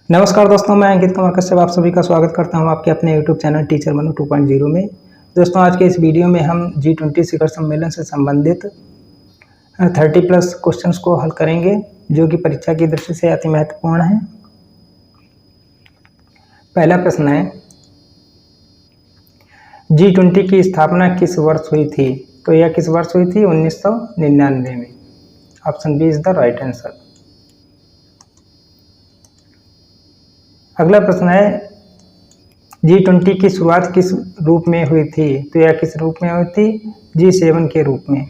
नमस्कार दोस्तों, मैं अंकित कुमार कश्यप आप सभी का स्वागत करता हूं आपके अपने YouTube चैनल टीचर बनू 2.0 में। दोस्तों, आज के इस वीडियो में हम G20 शिखर सम्मेलन से संबंधित 30+ क्वेश्चंस को हल करेंगे, जो कि परीक्षा की दृष्टि से अति महत्वपूर्ण है। पहला प्रश्न है, G20 की स्थापना किस वर्ष हुई थी? तो यह किस वर्ष हुई थी? 1999 में। Option B is the right answer. अगला प्रश्न है, G20 की शुरुआत किस रूप में हुई थी? तो यह किस रूप में हुई थी? G7 के रूप में।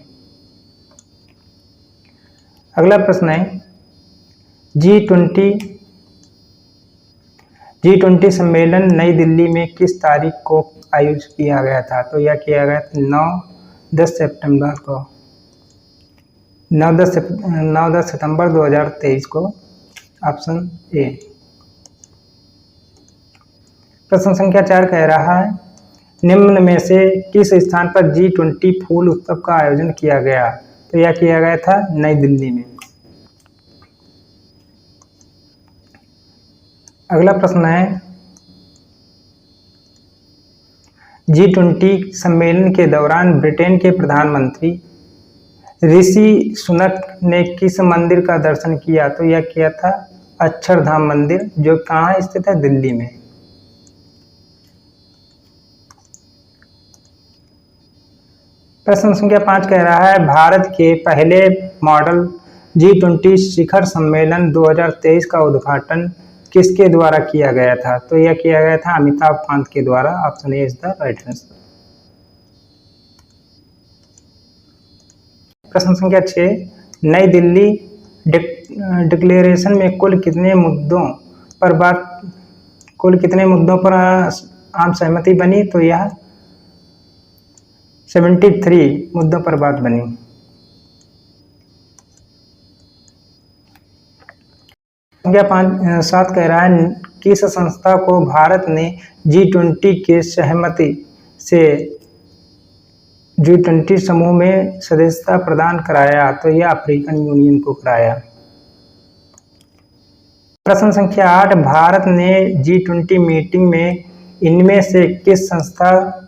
अगला प्रश्न है, G20 सम्मेलन नई दिल्ली में किस तारीख को आयोजित किया गया था? तो यह किया गया था 9-10 सितंबर को। 9-10 सितंबर 2023 को। Option A. प्रश्न संख्या 4 कह रहा है, निम्न में से किस स्थान पर G20 फूल उत्सव का आयोजन किया गया? तो यह किया गया था नई दिल्ली में। अगला प्रश्न है, G20 सम्मेलन के दौरान ब्रिटेन के प्रधानमंत्री ऋषि सुनक ने किस मंदिर का दर्शन किया? तो यह किया था अक्षरधाम मंदिर, जो कहाँ स्थित है? दिल्ली में। प्रश्न संख्या 5 कह रहा है, भारत के पहले मॉडल G20 शिखर सम्मेलन 2023 का उद्घाटन किसके द्वारा किया गया था? तो यह किया गया था अमिताभ कांत के द्वारा। Option A is the right answer. प्रश्न संख्या 6, नई दिल्ली डिक्लेरेशन में कुल कितने मुद्दों पर आम सहमति बनी? तो यह 73 मुद्दों पर बात बनी। संख्या 7 कह रहा है, किस संस्था को भारत ने G20 के सहमति से G20 समूह में सदस्यता प्रदान कराया? तो यह अफ्रीकन यूनियन को कराया। प्रश्न संख्या 8, भारत ने G20 मीटिंग में इनमें से किस संस्था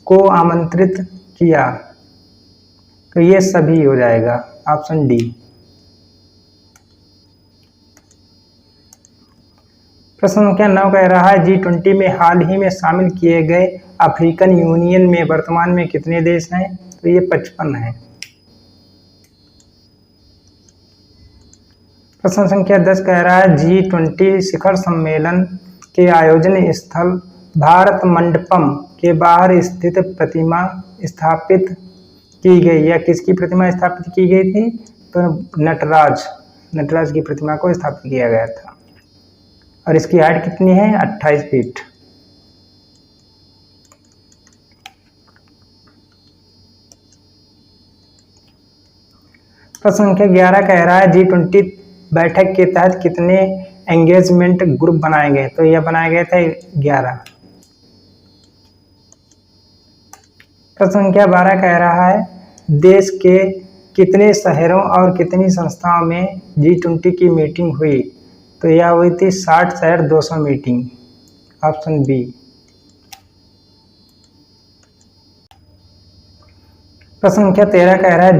को आमंत्रित किया? तो ये सभी हो जाएगा। Option D. प्रश्न संख्या 9 कह रहा है, G20 में हाल ही में शामिल किए गए अफ्रीकन यूनियन में वर्तमान में कितने देश हैं? तो ये 55 है। प्रश्न संख्या 10 कह रहा है, G20 शिखर सम्मेलन के आयोजन स्थल भारत मंडपम के बाहर स्थित प्रतिमा स्थापित की गई। या किसकी प्रतिमा स्थापित की गई थी? तो नटराज की प्रतिमा को स्थापित किया गया था। और इसकी हाइट कितनी है? 28 फीट। प्रश्न संख्या 11 कह रहा है, G20 बैठक के तहत कितने एंगेजमेंट ग्रुप बनाए गए? तो यह बनाया गया था 11। प्रश्न संख्या 12 कह रहा है, देश के कितने शहरों और कितनी संस्थाओं में G20 की मीटिंग हुई? तो यह हुई थी 60 शहर 200 मीटिंग। Option B. प्रश्न संख्या 13 कह रहा है,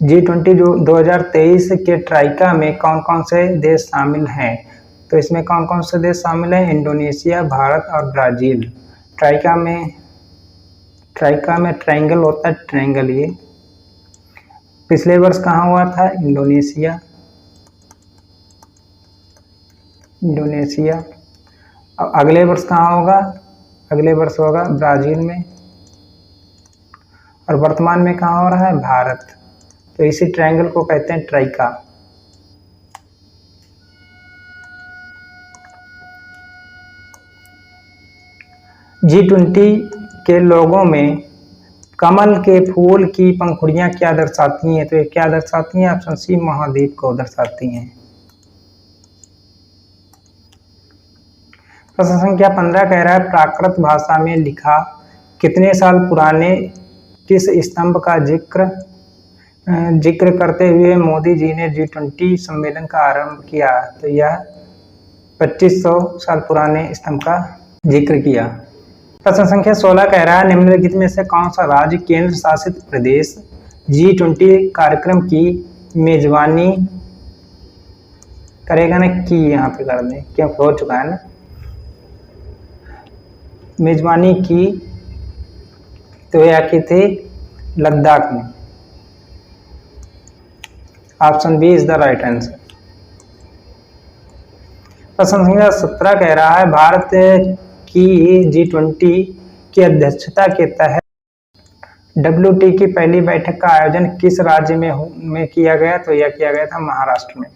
G20 जो 2023 के ट्राइका में कौन कौन से देश शामिल हैं? तो इसमें कौन कौन से देश शामिल हैं? इंडोनेशिया, भारत और ब्राजील। ट्राइका में ट्रायंगल होता है, ट्रायंगल। ये पिछले वर्ष कहाँ हुआ था? इंडोनेशिया। अब अगले वर्ष कहाँ होगा? अगले वर्ष होगा ब्राजील में। और वर्तमान में कहाँ हो रहा है? भारत। तो इसी ट्रायंगल को कहते हैं ट्राइका। G20 के लोगों में कमल के फूल की पंखुड़ियां क्या दर्शाती हैं? तो ये क्या दर्शाती हैं? ऑप्शन सी, महाद्वीप को दर्शाती हैं। प्रश्न संख्या 15 कह रहा है, प्राकृत भाषा में लिखा कितने साल पुराने किस स्तंभ का जिक्र जिक्र करते हुए मोदी जी ने G20 सम्मेलन का आरंभ किया, तो यह 2500 साल पुराने स्तंभ का जिक्र किया। प्रश्न संख्या 16 कह रहा है, निम्नलिखित में से कौन सा राज्य केंद्र शासित प्रदेश G20 कार्यक्रम की मेजबानी करेगा ना? की यहाँ पे कर दें क्योंकि हो चुका है ना। मेजबानी की तो यह की थी लद्दाख में। Option B is the right answer. प्रश्न संख्या 17 कह रहा है, भारत की G20 की अध्यक्षता के तहत WT की पहली बैठक का आयोजन किस राज्य में किया गया? तो यह किया गया था महाराष्ट्र में।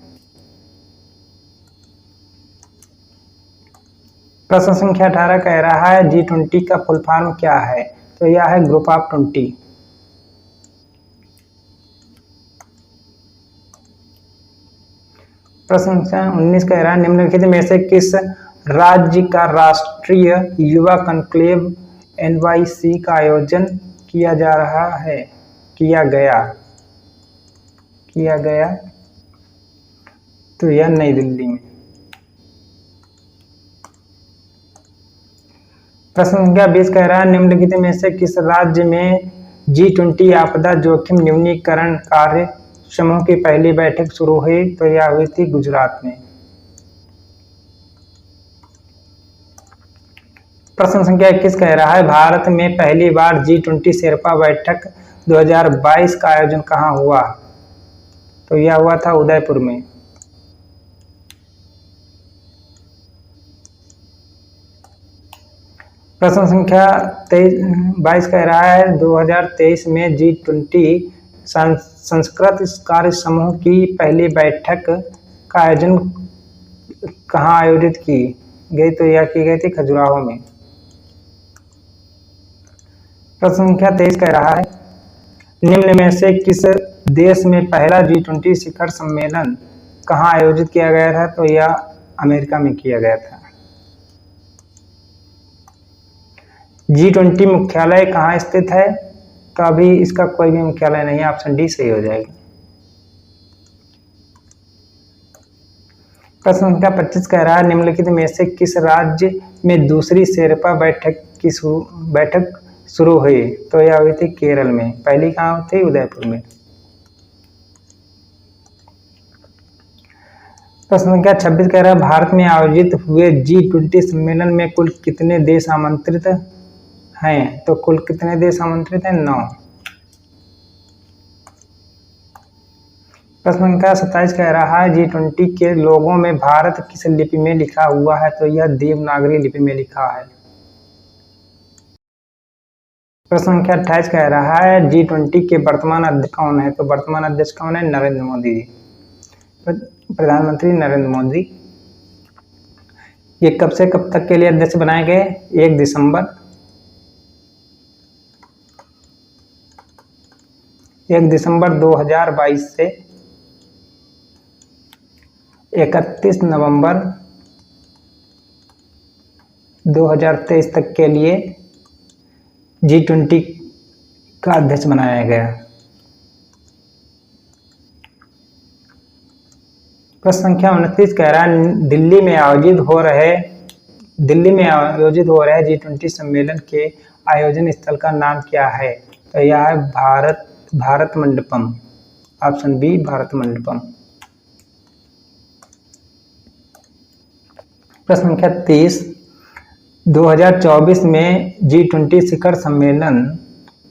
प्रश्न संख्या 18 कह रहा है, G20 का फुल फॉर्म क्या है? तो यह है ग्रुप ऑफ 20। प्रश्न संख्या 19 कह रहा है, निम्नलिखित में से किस राज्य का राष्ट्रीय युवा कॉन्क्लेव NYC का आयोजन किया जा रहा है? किया गया तो यह नई दिल्ली में। प्रश्न संख्या 20 कह रहा है, निम्नलिखित में से किस राज्य में G20 आपदा जोखिम न्यूनीकरण कार्य समूह की पहली बैठक शुरू हुई? तो यह हुई थी गुजरात में। प्रश्न संख्या 21 कह रहा है, भारत में पहली बार G20 शेरपा बैठक 2022 का आयोजन कहाँ हुआ? तो यह हुआ था उदयपुर में। प्रश्न संख्या 22 कह रहा है, 2023 में G20 संस्कृत कार्य समूह की पहली बैठक का आयोजन कहाँ आयोजित की गई? तो यह की गई थी खजुराहो में। प्रश्न संख्या 23 कह रहा है, निम्न में से किस देश में पहला G20 शिखर सम्मेलन कहाँ आयोजित किया गया था? तो यह अमेरिका में किया गया था। G20 मुख्यालय कहाँ स्थित है? तो अभी इसका कोई भी मुख्यालय नहीं है। ऑप्शन डी सही हो जाएगा। प्रश्न संख्या 25 कह रहा है, निम्नलिखित में से किस राज्य में दूसरी शेरपा बैठक शुरू हुई? तो यह हुई थी केरल में। पहली कहाँ थी? उदयपुर में। प्रश्न संख्या 26 कह रहा है, भारत में आयोजित हुए G20 सम्मेलन में कुल कितने देश आमंत्रित हैं? तो कुल कितने देश आमंत्रित हैं? 9। प्रश्न संख्या 27 कह रहा है, G20 के लोगों में भारत किस लिपि में लिखा हुआ है? तो यह देवनागरी लिपि में लिखा है। प्रश्न संख्या 28 कह रहा है, G20 के वर्तमान अध्यक्ष कौन है? तो वर्तमान अध्यक्ष कौन है? नरेंद्र मोदी जी, प्रधानमंत्री नरेंद्र मोदी। ये कब से कब तक के लिए अध्यक्ष बनाए गए? 1 दिसंबर 2022 से 31 नवंबर 2023 तक के लिए G20 का अध्यक्ष बनाया गया। प्रश्न संख्या 29 कह रहा है, दिल्ली में आयोजित हो रहे G20 सम्मेलन के आयोजन स्थल का नाम क्या है? तो यह है भारत मंडपम। Option B Bharat Mandapam. प्रश्न संख्या 30, 2024 में G20 शिखर सम्मेलन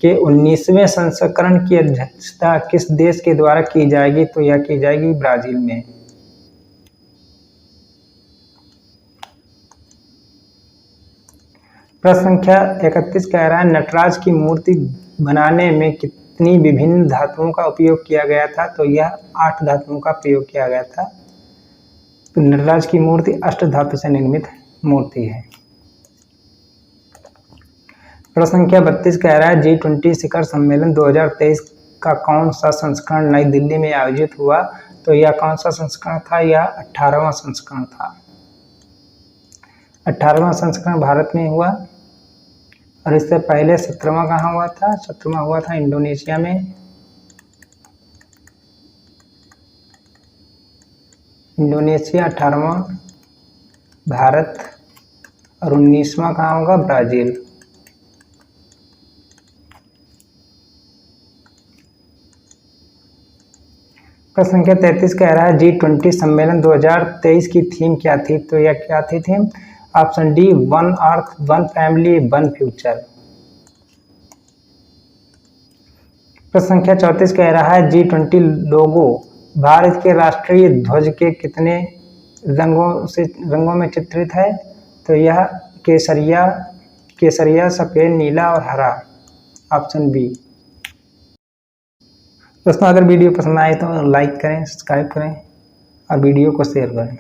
के 19वें संस्करण की अध्यक्षता किस देश के द्वारा की जाएगी? तो यह की जाएगी ब्राजील में। प्रश्न संख्या 31 कह रहा है, नटराज की मूर्ति बनाने में कितनी विभिन्न धातुओं का उपयोग किया गया था? तो यह 8 धातुओं का प्रयोग किया गया था। तो नटराज की मूर्ति अष्ट धातु से निर्मित मूर्ति है। प्रश्न संख्या 32 कह रहा है, G20 शिखर सम्मेलन 2023 का कौन सा संस्करण नई दिल्ली में आयोजित हुआ? तो यह कौन सा संस्करण था? यह 18वां संस्करण था। 18वां संस्करण भारत में हुआ और इससे पहले 17वां कहाँ हुआ था? 17वां हुआ था इंडोनेशिया में। इंडोनेशिया 18वां, भारत, और 19वां कहाँ होगा? ब्राज़ील। प्रश्न संख्या 33 कह रहा है G20 सम्मेलन 2023 की थीम क्या थी? तो यह क्या थी theme? Option D, one earth one family one future. प्रश्न संख्या 34 कह रहा है G20 लोगो भारत के राष्ट्रीय ध्वज के कितने रंगों में चित्रित है? तो यह केसरिया, सफेद, नीला और हरा। Option B. दोस्तों, अगर वीडियो पसंद आए तो लाइक करें, सब्सक्राइब करें और वीडियो को शेयर करें।